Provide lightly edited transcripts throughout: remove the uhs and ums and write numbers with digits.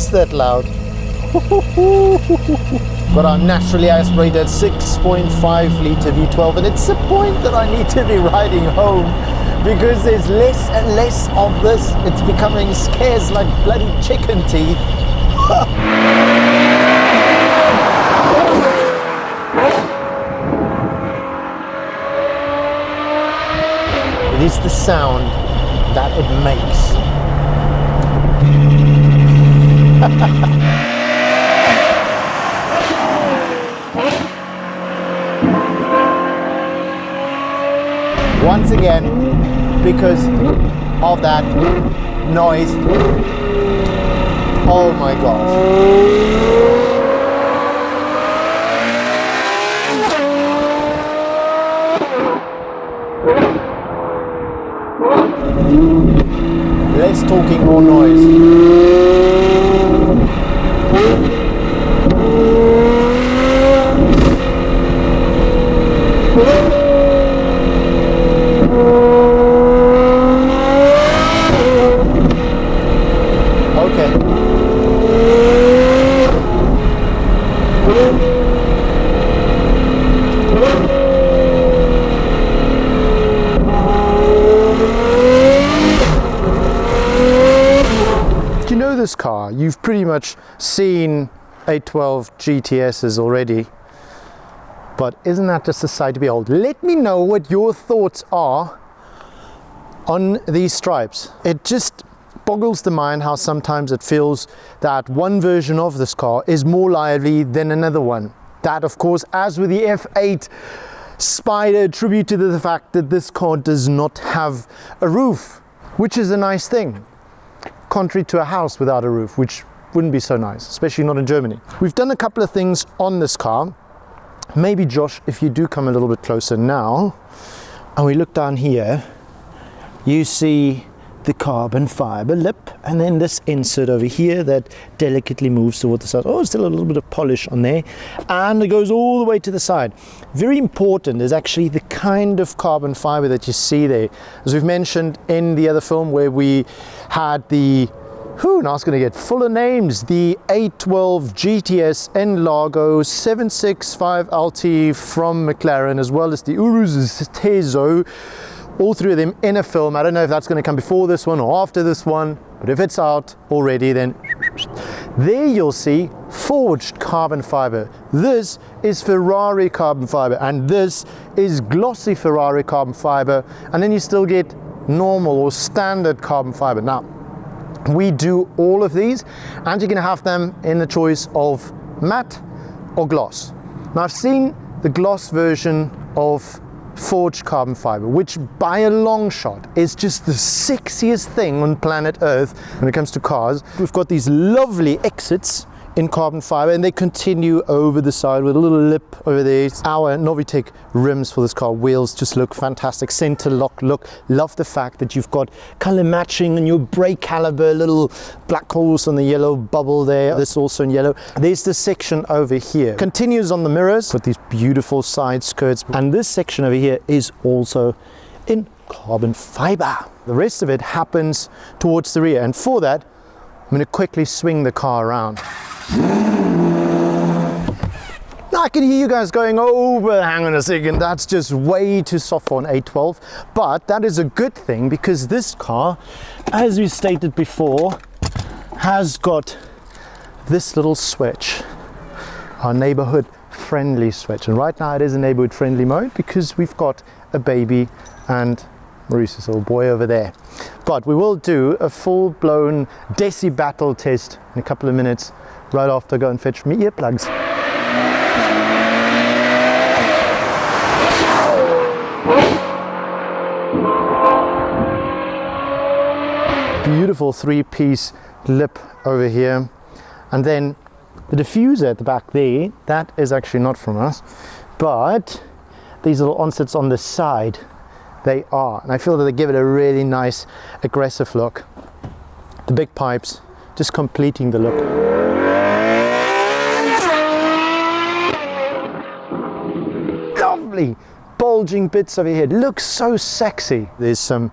just that loud. Got our naturally aspirated 6.5 litre V12, and it's the point that I need to be riding home because there's less and less of this. It's becoming scarce like bloody chicken teeth. It is the sound that it makes. Once again, because of that noise. Oh my gosh. Less talking, more noise. This car, you've pretty much seen 812 GTSs already, but isn't that just a sight to behold? Let me know what your thoughts are on these stripes. It just boggles the mind how sometimes it feels that one version of this car is more lively than another one. That, of course, as with the F8 Spider, tribute to the fact that this car does not have a roof, which is a nice thing. Contrary to a house without a roof, which wouldn't be so nice, especially not in Germany. We've done a couple of things on this car. Maybe Josh, if you do come a little bit closer now, and we look down here, you see the carbon fiber lip, and then this insert over here that delicately moves toward the side. Oh, still a little bit of polish on there, and it goes all the way to the side. Very important is actually the kind of carbon fiber that you see there. As we've mentioned in the other film where we had the, now it's going to get fuller names, the 812 GTS N Largo 765 LT from McLaren, as well as the Urus Tezo. All three of them in a film. I don't know if that's going to come before this one or after this one, but if it's out already, then there you'll see forged carbon fiber. This is Ferrari carbon fiber, and this is glossy Ferrari carbon fiber, and then you still get normal or standard carbon fiber. Now, we do all of these, and you can have them in the choice of matte or gloss. Now, I've seen the gloss version of forged carbon fiber, which by a long shot is just the sexiest thing on planet Earth when it comes to cars. We've got these lovely exits in carbon fiber, and they continue over the side with a little lip over there. Our Novitec rims for this car, wheels just look fantastic. Center lock look. Love the fact that you've got color matching and your brake caliber, little black holes on the yellow bubble there. This also in yellow. There's this section over here. Continues on the mirrors with these beautiful side skirts, and this section over here is also in carbon fiber. The rest of it happens towards the rear, and for that I'm going to quickly swing the car around. Now I can hear you guys going, oh, but hang on a second, that's just way too soft for an 812. But that is a good thing, because this car, as we stated before, has got this little switch, our neighborhood friendly switch. And right now it is a neighborhood friendly mode because we've got a baby and Maurice's little boy over there. But we will do a full-blown deci battle test in a couple of minutes, right after I go and fetch me earplugs. Beautiful three-piece lip over here, and then the diffuser at the back there, that is actually not from us, but these little onsets on the side, they are, and I feel that they give it a really nice aggressive look. The big pipes just completing the look. Lovely bulging bits over here, it looks so sexy. There's some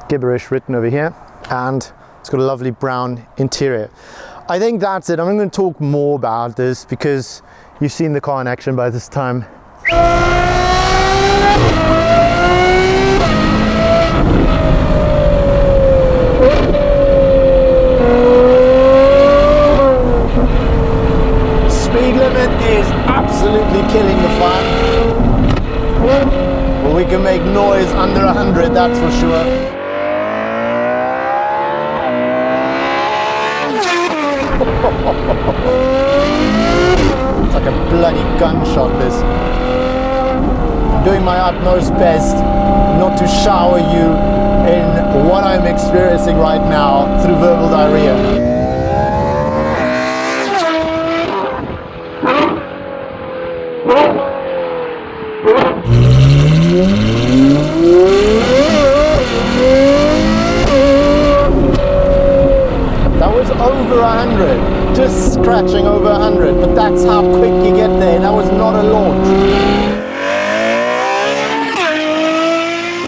gibberish written over here, and It's got a lovely brown interior. I think that's it. I'm not going to talk more about this because you've seen the car in action by this time. Speed limit is absolutely killing the fun. But we can make noise under 100, that's for sure. It's like a bloody gunshot, this. I'm doing my utmost best not to shower you in what I'm experiencing right now through verbal diarrhea. That was over 100, just scratching over 100, but that's how quick you get there. That was not a launch.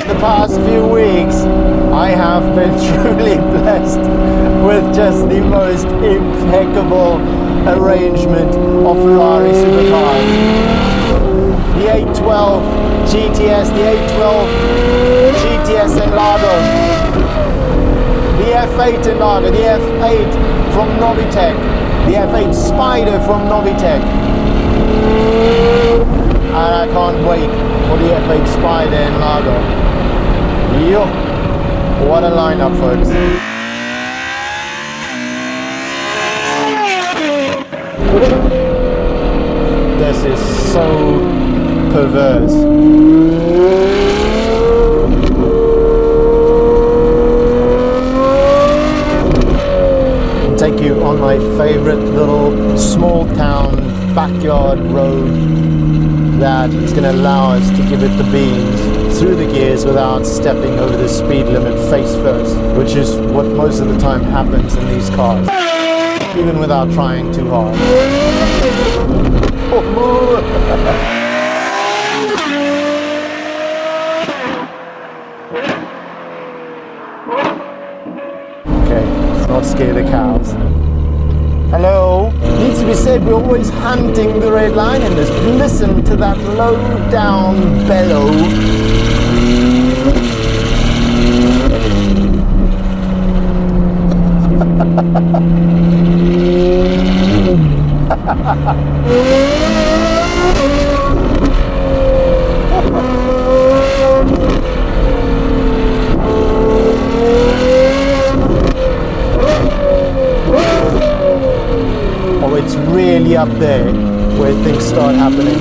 The past few weeks, I have been truly blessed with just the most impeccable arrangement of Ferrari supercars. The 812 GTS, the 812 GTS in Lago, the F8 in Lago, the F8 from Novitec, the F8 Spider from Novitec, and I can't wait for the F8 Spider in Lago. Yo, what a lineup, folks. This is so perverse. I'll take you on my favorite little small town backyard road that is going to allow us to give it the beans through the gears without stepping over the speed limit face first, which is what most of the time happens in these cars, even without trying too hard. Okay, let's not scare the cows. Hello? Needs to be said, we're always hunting the red line in this. Listen to that low down bellow. Oh, it's really up there where things start happening.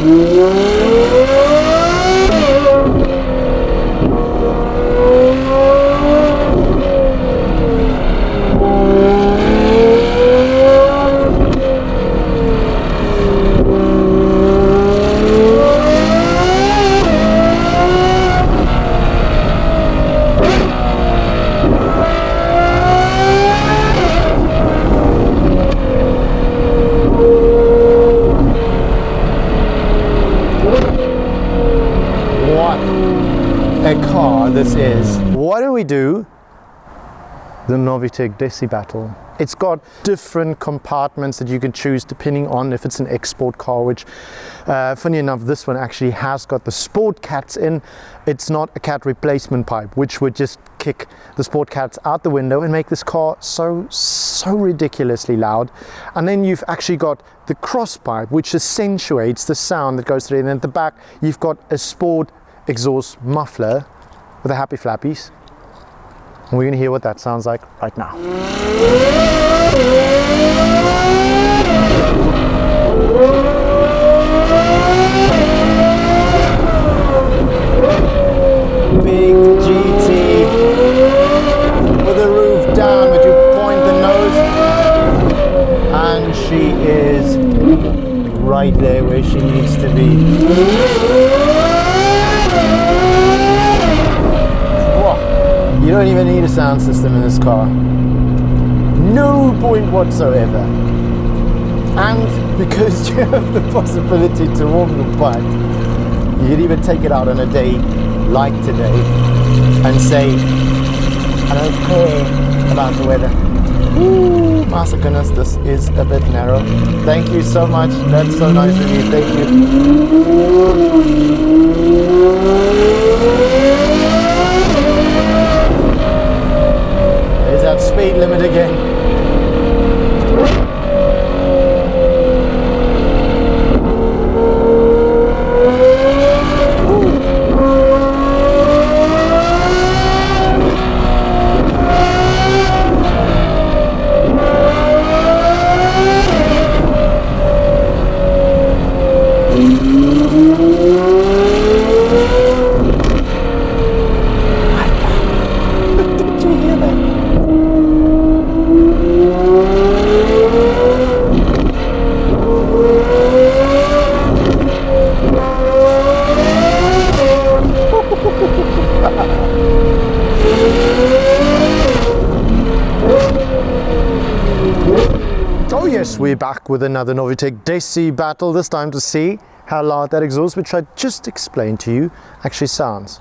A car this is. Why don't we do the Novitec Desi Battle? It's got different compartments that you can choose depending on if it's an export car, which funny enough, this one actually has got the sport cats in. It's not a cat replacement pipe, which would just kick the sport cats out the window and make this car so ridiculously loud. And then you've actually got the cross pipe, which accentuates the sound that goes through. And then at the back, you've got a sport exhaust muffler with the happy flappies. And we're going to hear what that sounds like right now. Big GT with the roof down, but you point the nose, and she is right there where she needs to be. You don't even need a sound system in this car. No point whatsoever. And because you have the possibility to warm your butt, you can even take it out on a day like today and say, I don't care about the weather. Ooh, my goodness, this is a bit narrow. Thank you so much. That's so nice of you. Thank you. There's that speed limit again. Oh yes, we're back with another Novitec Desi battle, this time to see how loud that exhaust, which I just explained to you, actually sounds.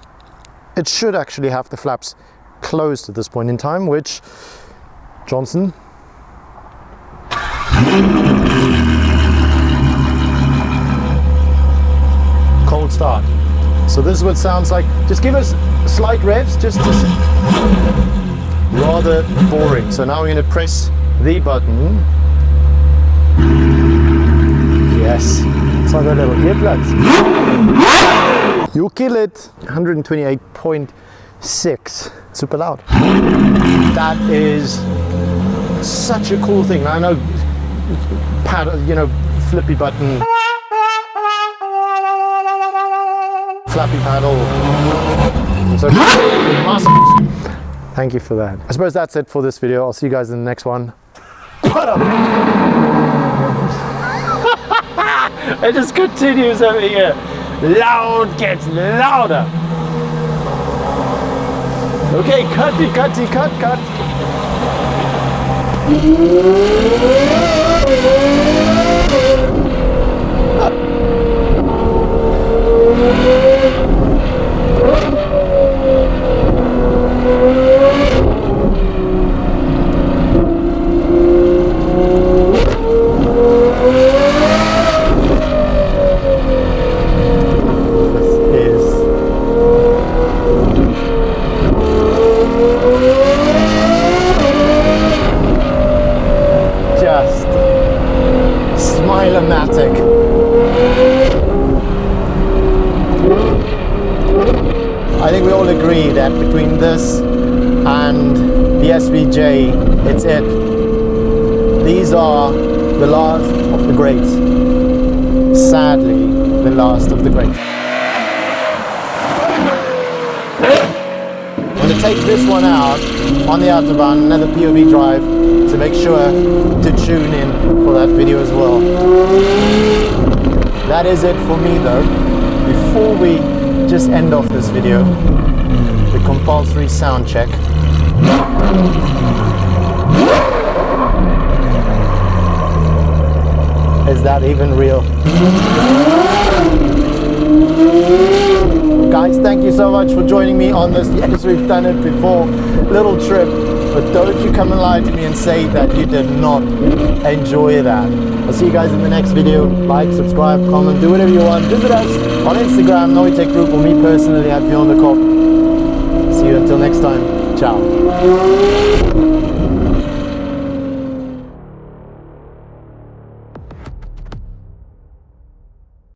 It should actually have the flaps closed at this point in time, which Johnson. Cold start. So this is what it sounds like. Just give us slight revs, just to rather boring. So now we're going to press the button. Yes, it's like a little earplugs. You'll kill it. 128.6, super loud. That is such a cool thing. I know, flippy button, flappy paddle. So thank you for that. I suppose that's it for this video. I'll see you guys in the next one. It just continues over here. Loud gets louder. Okay, cut. I think we all agree that between this and the SVJ, it's it. These are the last of the greats. Sadly, the last of the greats. I'm going to take this one out on the Autobahn, another POV drive, so make sure to tune in for that video as well. That is it for me though. Before we just end off this video, the compulsory sound check. Is that even real? Guys, thank you so much for joining me on this. Yes, we've done it before. Little trip, but don't you come and lie to me and say that you did not enjoy that. I'll see you guys in the next video. Like, subscribe, comment, do whatever you want. Visit us on Instagram, Novitec Group, or me personally at Beyond the Cop. See you until next time. Ciao.